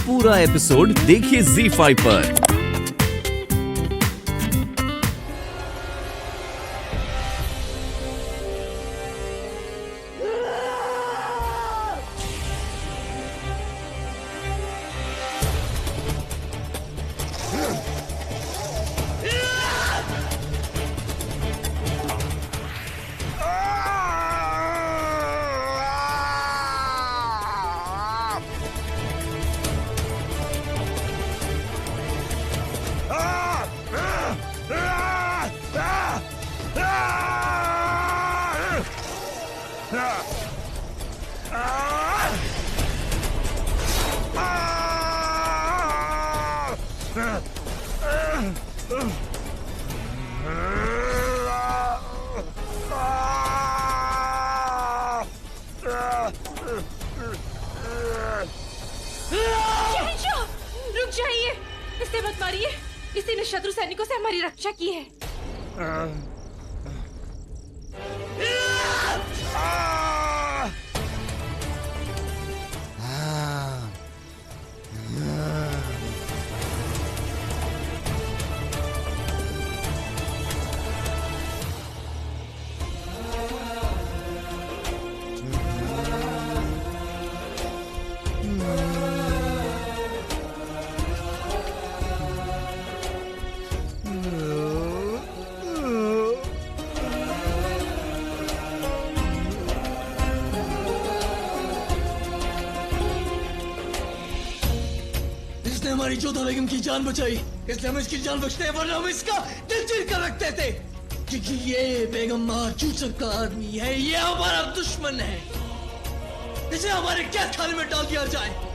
पूरा एपिसोड देखिए ZEE5 पर। रुक जाइए, इसे मत मारिए। इसी ने शत्रु सैनिकों से हमारी रक्षा की है। इसने हमारी जोधा बेगम की जान बचाई, इसलिए हम इसकी जान बचते हैं, वरना हम इसका दिल चीर कर रखते थे। क्योंकि ये बेगम मार चूसक का आदमी है, ये हमारा दुश्मन है। इसे हमारे कैद खाने में डाल दिया जाए।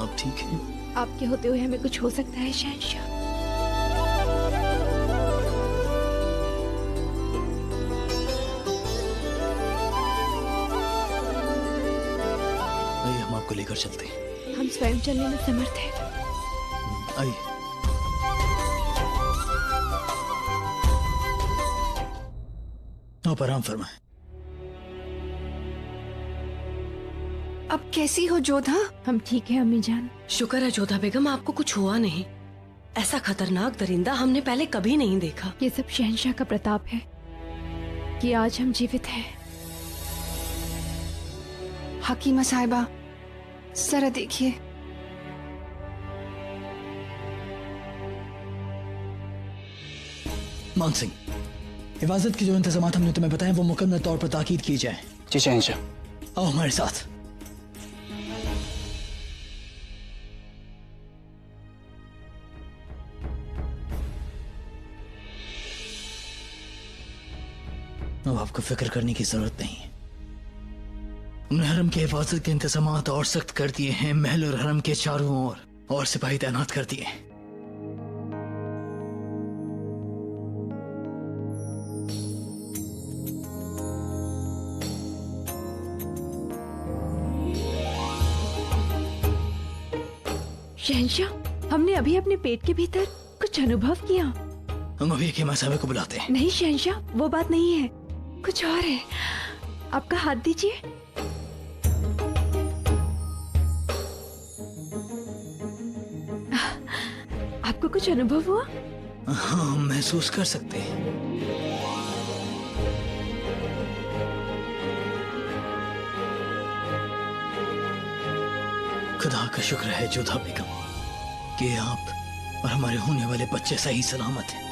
आप ठीक हैं? आपके होते हुए हमें कुछ हो सकता है शहंशाह? आइए हम आपको लेकर चलते हैं। हम स्वयं चलने में समर्थ हैं। आइए। आप आराम फरमाएं। अब कैसी हो जोधा? हम ठीक है अम्मी जान। शुक्र है जोधा बेगम, आपको कुछ हुआ नहीं। ऐसा खतरनाक दरिंदा हमने पहले कभी नहीं देखा। ये सब शहंशाह का प्रताप है कि आज हम जीवित हैं। हकीमा साहिबा, जरा देखिए। मान सिंह, हिफाजत के जो इंतजाम हमने तुम्हें बताए वो मुकम्मल तौर पर ताकीद की जाए। जी शहंशाह। आओ हमारे साथ। अब आपको फिक्र करने की जरूरत नहीं। हमने हरम के हिफाजत के इंतजाम और सख्त कर दिए हैं। महल और हरम के चारों ओर और सिपाही तैनात कर दिए। शहंशाह, हमने अभी अपने पेट के भीतर कुछ अनुभव किया। हम अभी हकीमा साहब को बुलाते हैं। नहीं शहंशाह, वो बात नहीं है, कुछ और है। आपका हाथ दीजिए। आपको कुछ अनुभव हुआ? हाँ, हम महसूस कर सकते हैं। खुदा का शुक्र है जोधा बेगम कि आप और हमारे होने वाले बच्चे सही सलामत हैं।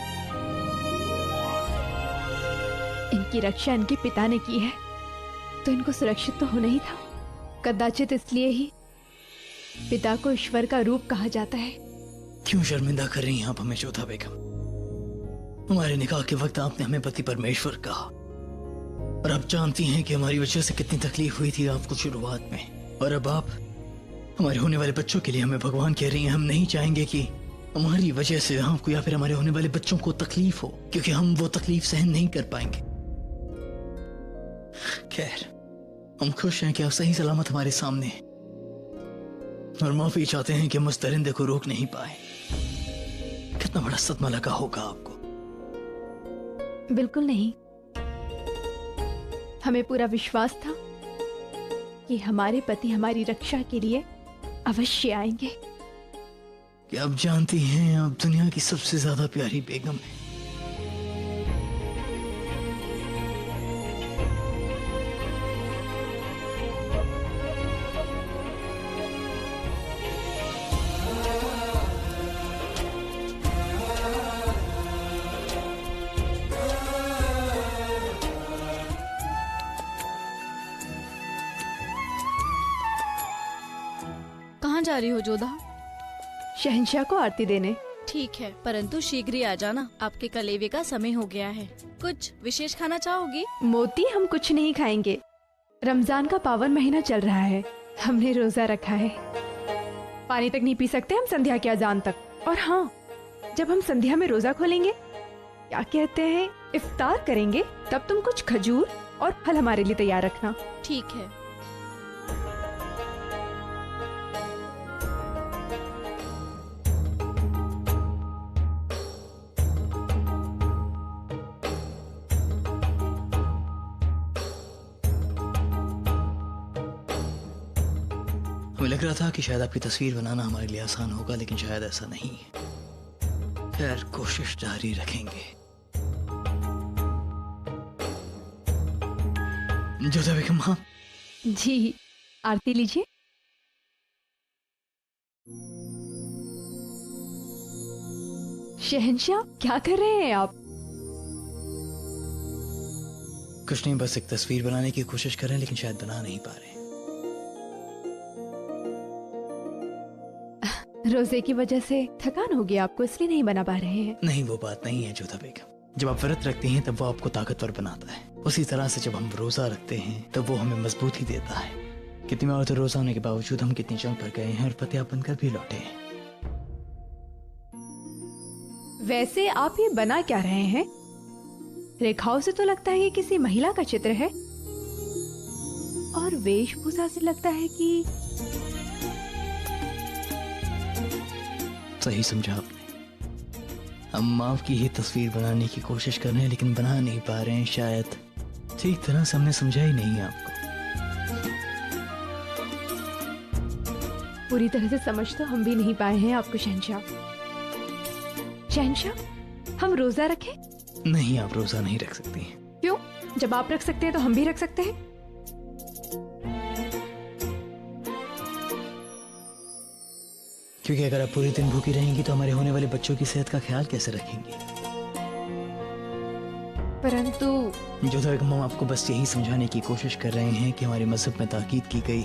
इनकी रक्षा इनके पिता ने की है, तो इनको सुरक्षित तो होना ही था। कदाचित इसलिए ही पिता को ईश्वर का रूप कहा जाता है। क्यों शर्मिंदा कर रही हैं आप हमें जोधा बेगम? हमारे निकाह के वक्त आपने हमें पति परमेश्वर कहा, और आप जानती हैं कि हमारी वजह से कितनी तकलीफ हुई थी आपको शुरुआत में। और अब आप हमारे होने वाले बच्चों के लिए हमें भगवान कह रही हैं। हम नहीं चाहेंगे कि हमारी वजह से आपको या फिर हमारे होने वाले बच्चों को तकलीफ हो, क्योंकि हम वो तकलीफ सहन नहीं कर पाएंगे। खैर, हम खुश हैं कि आप सही सलामत हमारे सामने हैं, और माफी चाहते हैं कि हम उस दरिंदे को रोक नहीं पाए। कितना बड़ा सदमा लगा होगा आपको। बिल्कुल नहीं, हमें पूरा विश्वास था कि हमारे पति हमारी रक्षा के लिए अवश्य आएंगे। क्या आप जानती हैं आप दुनिया की सबसे ज्यादा प्यारी बेगम हैं। कहाँ जा रही हो जोधा? शहंशाह को आरती देने। ठीक है, परंतु शीघ्र ही आ जाना, आपके कलेवे का समय हो गया है। कुछ विशेष खाना चाहोगी? मोती, हम कुछ नहीं खाएंगे। रमजान का पावन महीना चल रहा है, हमने रोजा रखा है। पानी तक नहीं पी सकते हम संध्या के अजान तक। और हाँ, जब हम संध्या में रोजा खोलेंगे, क्या कहते हैं, इफ्तार करेंगे, तब तुम कुछ खजूर और फल हमारे लिए तैयार रखना। ठीक है। हमें लग रहा था कि शायद आपकी तस्वीर बनाना हमारे लिए आसान होगा, लेकिन शायद ऐसा नहीं है। खैर, कोशिश जारी रखेंगे। जोधा बेगम, हाँ जी, आरती लीजिए। शहंशाह, क्या कर रहे हैं आप? कुछ नहीं, बस एक तस्वीर बनाने की कोशिश कर रहे हैं, लेकिन शायद बना नहीं पा रहे। रोजे की वजह से थकान होगी आपको, इसलिए नहीं बना पा रहे हैं। नहीं, वो बात नहीं है जोधा बेगम। जब आप व्रत रखती हैं तब वो आपको ताकतवर बनाता है, उसी तरह से जब हम रोजा रखते हैं तब वो हमें मजबूती देता है। कितनी बार तो रोजा होने के बावजूद हम कितनी जंग पर गए हैं और फतेह बनकर भी लौटे हैं। वैसे आप ये बना क्या रहे हैं? रेखाओं से तो लगता है ये किसी महिला का चित्र है, और वेशभूषा से लगता है कि सही समझा आपने। हम माफ की ही तस्वीर बनाने की कोशिश कर रहे हैं, लेकिन बना नहीं पा रहे हैं। शायद ठीक तरह से हमने समझा ही नहीं आपको। पूरी तरह से समझ तो हम भी नहीं पाए हैं आपको शहंशाह। शहंशाह, हम रोजा रखें? नहीं, आप रोजा नहीं रख सकती। क्यों? जब आप रख सकते हैं तो हम भी रख सकते हैं। क्योंकि अगर आप पूरे दिन भूखी रहेंगी तो हमारे होने वाले बच्चों की सेहत का ख्याल कैसे रखेंगी? परंतु जोधा बेगम, हम आपको बस यही समझाने की कोशिश कर रहे हैं कि हमारे मजहब में ताकीद की गई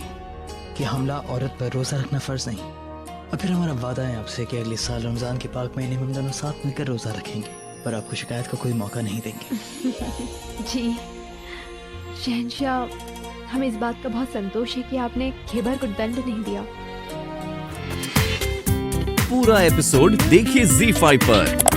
कि हमला औरत पर रोजा रखना फर्ज नहीं। और फिर हमारा वादा है आपसे कि अगले साल रमजान के पाक महीने में हम दोनों साथ मिलकर रोजा रखेंगे, पर आपको शिकायत का कोई मौका नहीं देंगे। जी शहंशाह, हमें इस बात का बहुत संतोष है कि आपने खैबर को दंड नहीं दिया। पूरा एपिसोड देखिए ZEE5 पर।